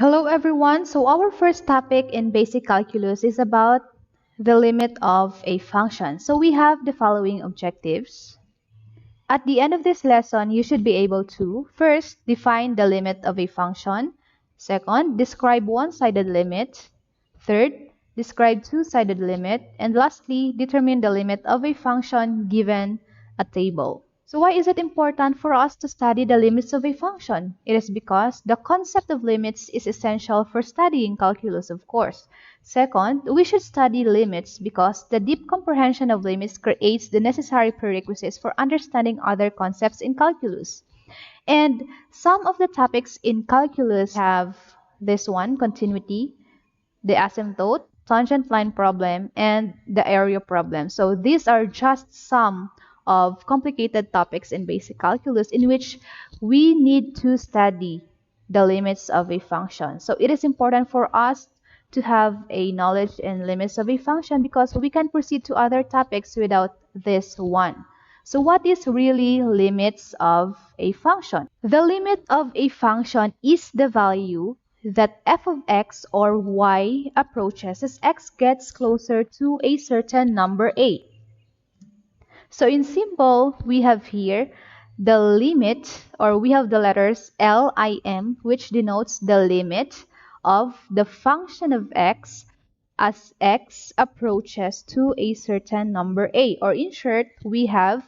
Hello everyone. So our first topic in basic calculus is about the limit of a function. So we have the following objectives. At the end of this lesson, you should be able to first define the limit of a function. Second, describe one-sided limit. Third, describe two-sided limit. And lastly, determine the limit of a function given a table. So why is it important for us to study the limits of a function? It is because the concept of limits is essential for studying calculus, of course. Second, we should study limits because the deep comprehension of limits creates the necessary prerequisites for understanding other concepts in calculus. And some of the topics in calculus have this one, continuity, the asymptote, tangent line problem, and the area problem. So these are just some of complicated topics in basic calculus in which we need to study the limits of a function. So it is important for us to have a knowledge in limits of a function because we can proceed to other topics without this one. So what is really limits of a function? The limit of a function is the value that f of x or y approaches as x gets closer to a certain number a. So in simple, we have here the limit, or we have the letters lim, which denotes the limit of the function of x as x approaches to a certain number a. Or in short, we have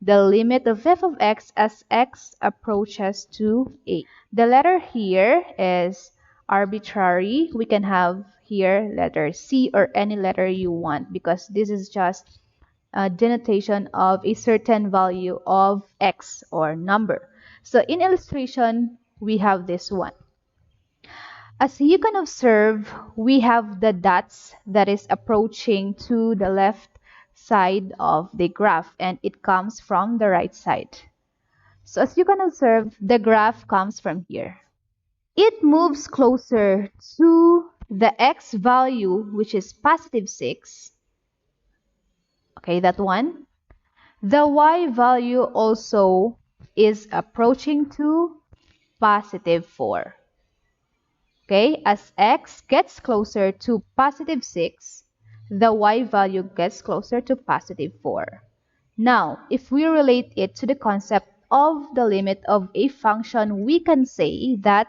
the limit of f of x as x approaches to a. The letter here is arbitrary. We can have here letter C or any letter you want because this is just a denotation of a certain value of x or number. So in illustration, we have this one. As you can observe, we have the dots that is approaching to the left side of the graph and it comes from the right side. So as you can observe, the graph comes from here. It moves closer to the x value, which is positive 6. Okay, that one. The y value also is approaching to positive 4. Okay, as x gets closer to positive 6, the y value gets closer to positive 4. Now, if we relate it to the concept of the limit of a function, we can say that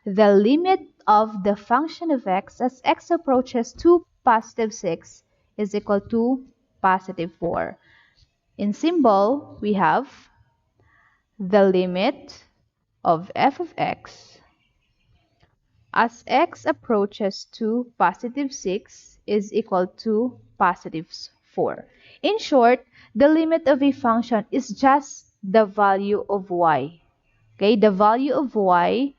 the limit of the function of x as x approaches to positive 6 is equal to positive 4. In symbol, we have the limit of f of x as x approaches to positive 6 is equal to positive 4. In short, the limit of a function is just the value of y. Okay, the value of y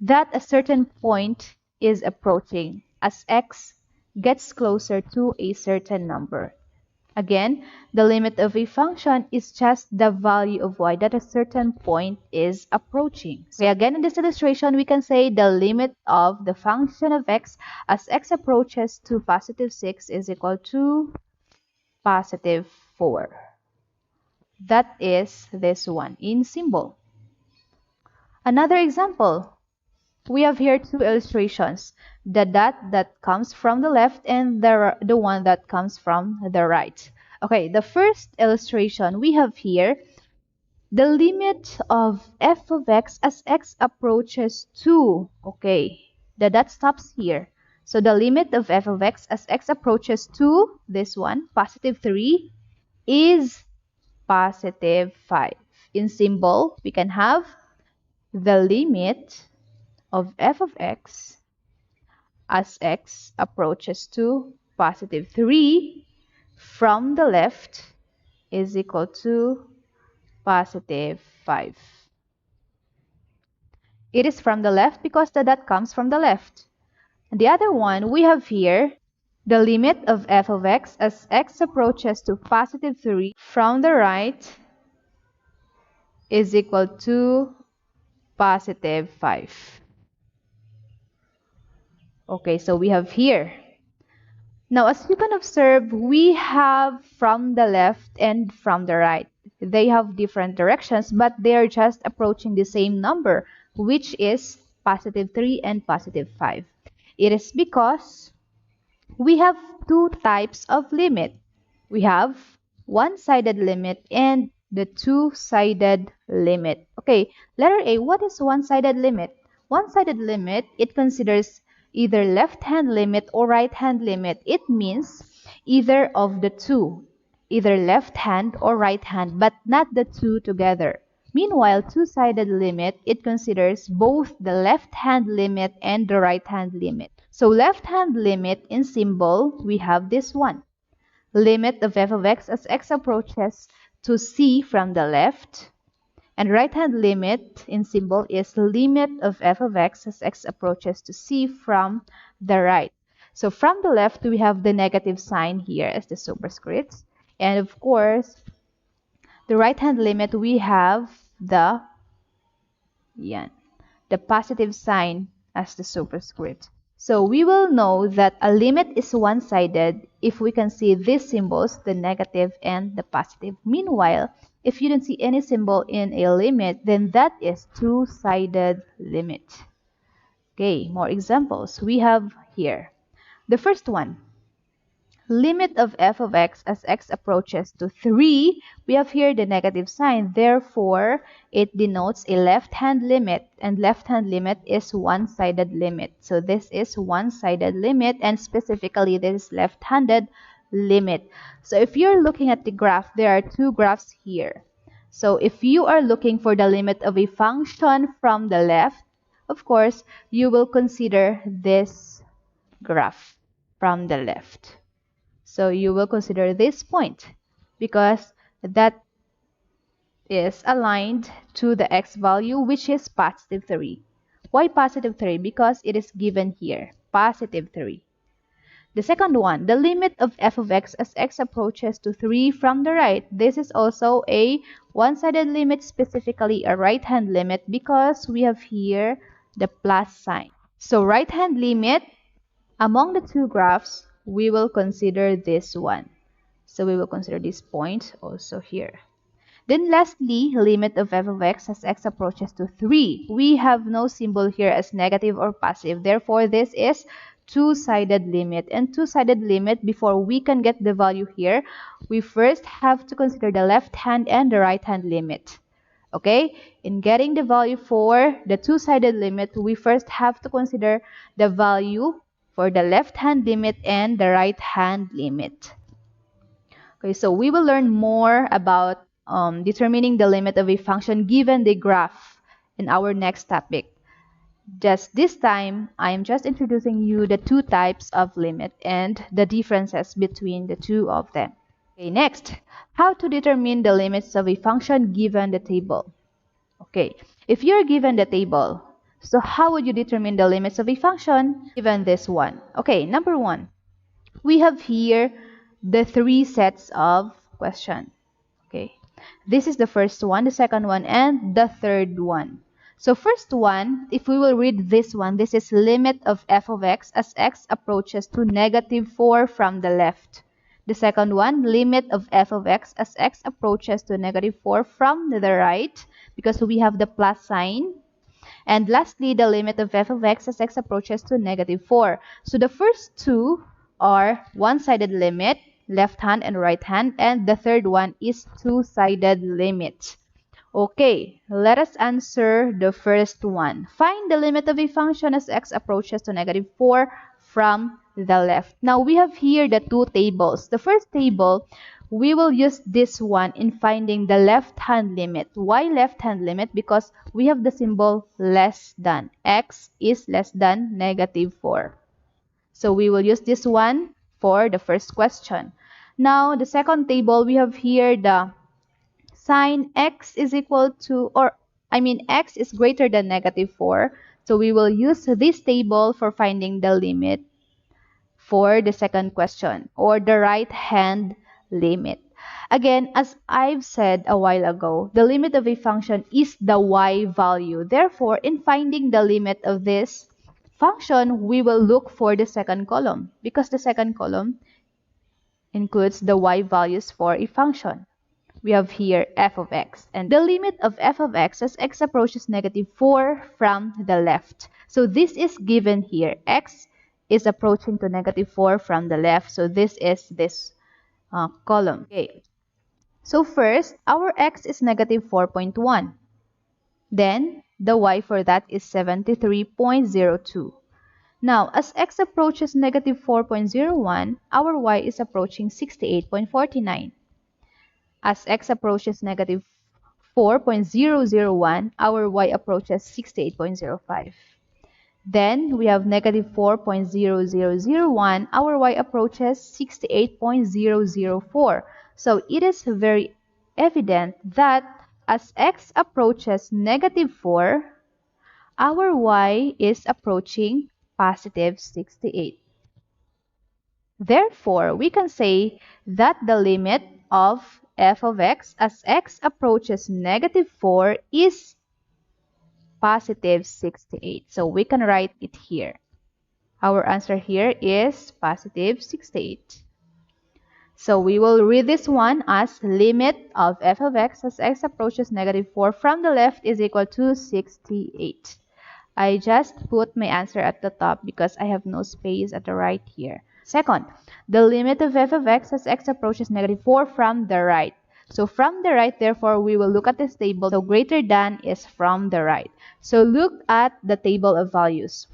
that a certain point is approaching as x gets closer to a certain number. Again, the limit of a function is just the value of y that a certain point is approaching. Okay, again, in this illustration, we can say the limit of the function of x as x approaches to positive 6 is equal to positive 4. That is this one in symbol. Another example. We have here two illustrations, the dot that comes from the left and the one that comes from the right. Okay, the first illustration we have here, the limit of f of x as x approaches to, okay, the dot stops here. So the limit of f of x as x approaches to this one, positive 3, is positive 5. In symbol, we can have the limit of f of x as x approaches to positive 3 from the left is equal to positive 5. It is from the left because the dot comes from the left. And the other one we have here, the limit of f of x as x approaches to positive 3 from the right is equal to positive 5. Okay, so we have here. Now, as you can observe, we have from the left and from the right. They have different directions, but they are just approaching the same number, which is positive 3 and positive 5? It is because we have two types of limit. We have one-sided limit and the two-sided limit. Okay, letter A, what is one-sided limit? One-sided limit, it considers either left-hand limit or right-hand limit. It means either of the two, either left hand or right hand, but not the two together. Meanwhile, two-sided limit, it considers both the left-hand limit and the right-hand limit. So left-hand limit in symbol, we have this one. Limit of f of x as x approaches to c from the left. And right-hand limit in symbol is limit of f of x as x approaches to c from the right. So from the left, we have the negative sign here as the superscripts. And of course, the right-hand limit, we have the positive sign as the superscript. So we will know that a limit is one-sided if we can see these symbols, the negative and the positive. Meanwhile, if you don't see any symbol in a limit, then that is two-sided limit. Okay, more examples we have here. The first one, limit of f of x as x approaches to 3, we have here the negative sign. Therefore, it denotes a left-hand limit, and left-hand limit is one-sided limit. So this is one-sided limit, and specifically this is left-handed limit. So if you're looking at the graph, there are two graphs here. So if you are looking for the limit of a function from the left, of course, you will consider this graph from the left. So you will consider this point because that is aligned to the x value, which is positive 3. Why positive 3? Because it is given here, positive 3. The second one, the limit of f of x as x approaches to 3 from the right. This is also a one-sided limit, specifically a right-hand limit, because we have here the plus sign. So right-hand limit, among the two graphs, we will consider this one. So we will consider this point also here. Then lastly, limit of f of x as x approaches to 3. We have no symbol here as negative or positive. Therefore, this is two-sided limit. And two-sided limit, before we can get the value here, we first have to consider the left hand and the right hand limit. Okay? In getting the value for the two-sided limit, we first have to consider the value for the left-hand limit and the right-hand limit. Okay, so we will learn more about determining the limit of a function given the graph in our next topic. Just this time, I am just introducing you the two types of limit and the differences between the two of them. Okay, next, how to determine the limits of a function given the table. Okay, if you're given the table, so how would you determine the limits of a function given this one? Okay, number one, we have here the three sets of question. Okay, this is the first one, the second one, and the third one. So first one, if we will read this one, this is limit of f of x as x approaches to negative 4 from the left. The second one, limit of f of x as x approaches to negative 4 from the right, because we have the plus sign. And lastly, the limit of f of x as x approaches to negative 4. So the first two are one-sided limit, left hand and right hand, and the third one is two-sided limit. Okay, let us answer the first one. Find the limit of a function as x approaches to negative 4 from the left. Now, we have here the two tables. The first table, we will use this one in finding the left-hand limit. Why left-hand limit? Because we have the symbol less than. X is less than negative 4. So we will use this one for the first question. Now, the second table, we have here the sign x is equal to, x is greater than negative 4. So we will use this table for finding the limit for the second question, or the right-hand limit. Again, as I've said a while ago, the limit of a function is the y value. Therefore, in finding the limit of this function, we will look for the second column, because the second column includes the y values for a function. we have here f of x. And the limit of f of x as x approaches negative 4 from the left. So this is given here. X is approaching to negative 4 from the left. So this is this column. Okay. So first, our x is negative 4.1. Then, the y for that is 73.02. Now, as x approaches negative 4.01, our y is approaching 68.49. As x approaches negative 4.001, our y approaches 68.05. Then we have negative 4.0001, our y approaches 68.004. So it is very evident that as x approaches negative 4, our y is approaching positive 68. Therefore, we can say that the limit of f of x as x approaches negative 4 is positive 68. So we can write it here. Our answer here is positive 68. So we will read this one as limit of f of x as x approaches negative 4 from the left is equal to 68. I just put my answer at the top because I have no space at the right here. Second, the limit of f of x as x approaches negative 4 from the right. So from the right, therefore, we will look at this table. So greater than is from the right. So look at the table of values.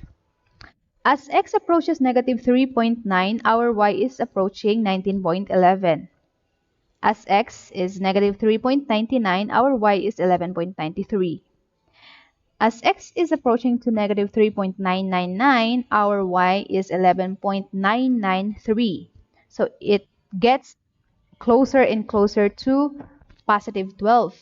As x approaches negative 3.9, our y is approaching 19.11. As x is negative 3.99, our y is 11.93. As x is approaching to negative 3.999, our y is 11.993. So it gets closer and closer to positive 12,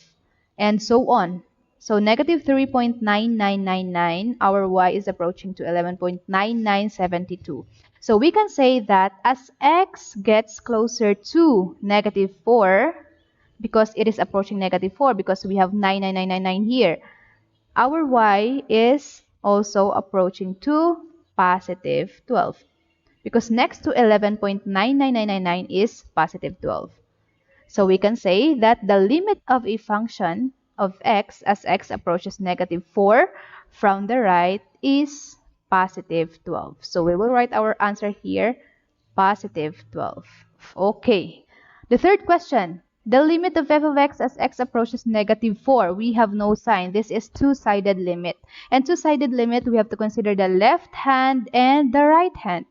and so on. So negative 3.9999, our y is approaching to 11.9972. So we can say that as x gets closer to negative 4, because it is approaching negative 4, because we have 99999 here, our y is also approaching to positive 12. Because next to 11.99999 is positive 12. So we can say that the limit of a function of x as x approaches negative 4 from the right is positive 12. So we will write our answer here, positive 12. Okay. The third question, the limit of f of x as x approaches negative 4. We have no sign. This is two-sided limit. And two-sided limit, we have to consider the left hand and the right hand.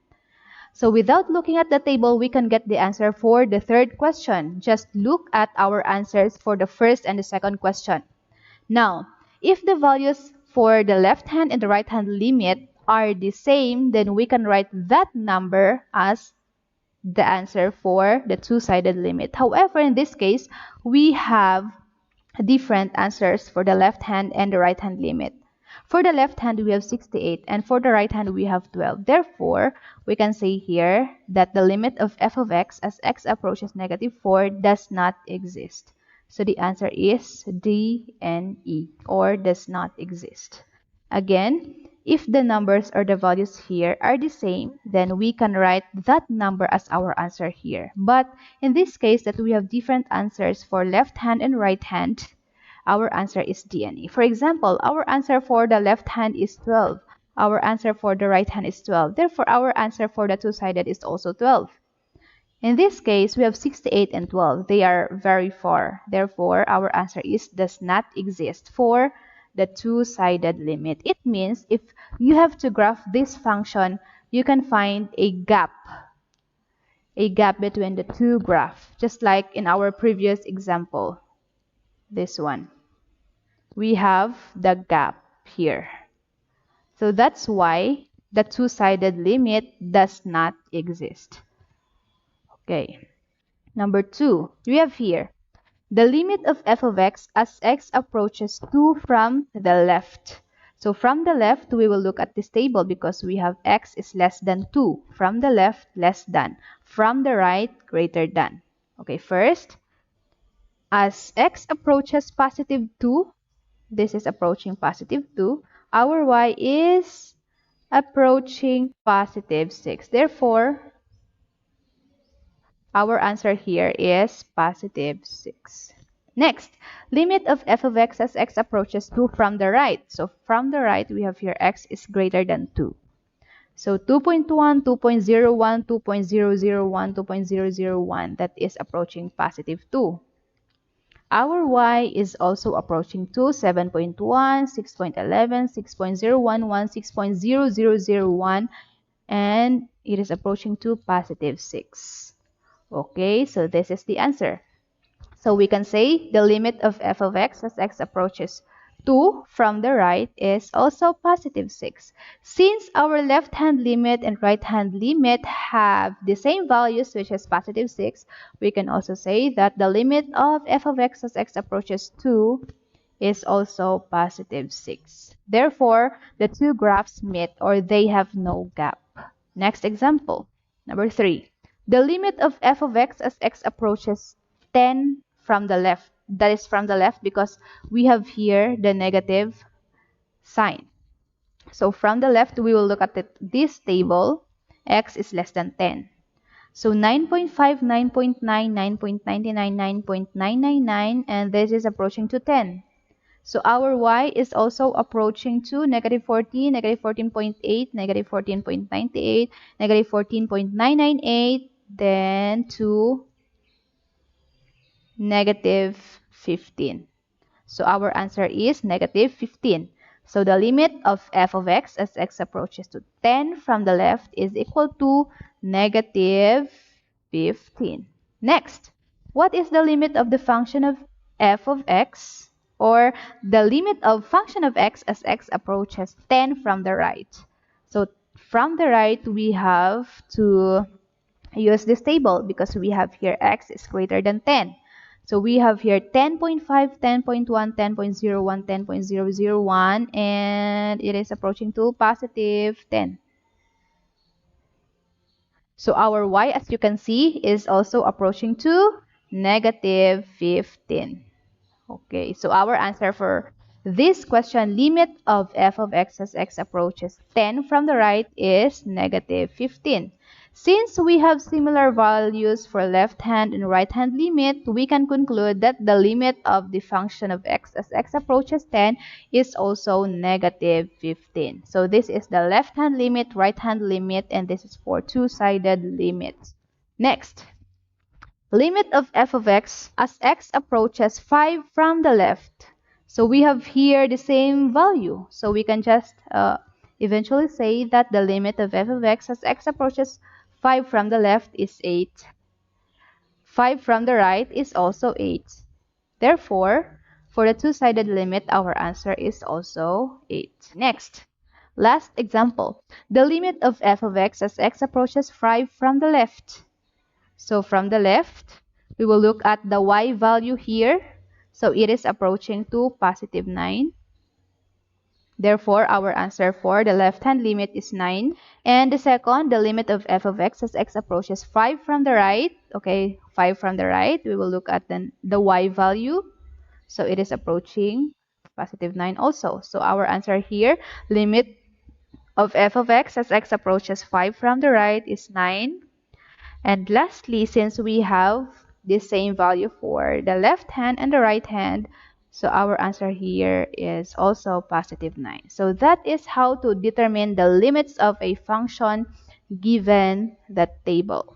So without looking at the table, we can get the answer for the third question. Just look at our answers for the first and the second question. Now, if the values for the left hand and the right hand limit are the same, then we can write that number as the answer for the two-sided limit. However, in this case, we have different answers for the left hand and the right hand limit. For the left hand, we have 68, and for the right hand, we have 12. Therefore, we can say here that the limit of f of x as x approaches negative 4 does not exist. So the answer is D and E, or does not exist. Again, if the numbers or the values here are the same, then we can write that number as our answer here. But in this case that we have different answers for left hand and right hand, our answer is D and E. For example, our answer for the left hand is 12. Our answer for the right hand is 12. Therefore, our answer for the two-sided is also 12. In this case, we have 68 and 12. They are very far. Therefore, our answer is does not exist for the two-sided limit. It means if you have to graph this function, you can find a gap between the two graphs, just like in our previous example, this one. We have the gap here. So that's why the two-sided limit does not exist. Okay. Number 2, we have here the limit of f of x as x approaches 2 from the left. So from the left, we will look at this table because we have x is less than 2. From the left, less than. From the right, greater than. Okay, first, as x approaches positive 2, this is approaching positive 2, our y is approaching positive 6. Therefore, our answer here is positive 6. Next, limit of f of x as x approaches 2 from the right. So from the right, we have here x is greater than 2. So 2.1, 2.01, 2.001, 2.001, that is approaching positive 2. Our y is also approaching 2, 7.1, 6.11, 6.011, 6.0001, and it is approaching to positive 6. Okay, so this is the answer. So we can say the limit of f of x as x approaches 2 from the right is also positive 6. Since our left-hand limit and right-hand limit have the same values, which is positive 6, we can also say that the limit of f of x as x approaches 2 is also positive 6. Therefore, the two graphs meet or they have no gap. Next example, number 3. The limit of f of x as x approaches 10 from the left. That is from the left because we have here the negative sign. So from the left, we will look at this table. X is less than 10. So 9.5, 9.9, 9.99, 9.999, and this is approaching to 10. So our y is also approaching to negative 14, negative 14.8, negative 14.98, negative 14.998, then to negative 15. So our answer is negative 15. So the limit of f of x as x approaches to 10 from the left is equal to negative 15. Next, what is the limit of the function of f of x, or the limit of function of x as x approaches 10 from the right? So from the right, we have to use this table because we have here x is greater than 10. So we have here 10.5, 10.1, 10.01, 10.001, and it is approaching to positive 10. So our y, as you can see, is also approaching to negative 15. Okay, so our answer for this question, limit of f of x as x approaches 10 from the right, is negative 15. Since we have similar values for left-hand and right-hand limit, we can conclude that the limit of the function of x as x approaches 10 is also negative 15. So this is the left-hand limit, right-hand limit, and this is for two-sided limits. Next, limit of f of x as x approaches 5 from the left. So we have here the same value. So we can just eventually say that the limit of f of x as x approaches 5 from the left is 8. 5 from the right is also 8. Therefore, for the two-sided limit, our answer is also 8. Next, last example. The limit of f of x as x approaches 5 from the left. So from the left, we will look at the y value here. So it is approaching to positive 9. Therefore, our answer for the left-hand limit is 9. And the second, the limit of f of x as x approaches 5 from the right. Okay, 5 from the right. We will look at the y value. So it is approaching positive 9 also. So our answer here, limit of f of x as x approaches 5 from the right is 9. And lastly, since we have the same value for the left hand and the right hand, so our answer here is also positive 9. So that is how to determine the limits of a function given that table.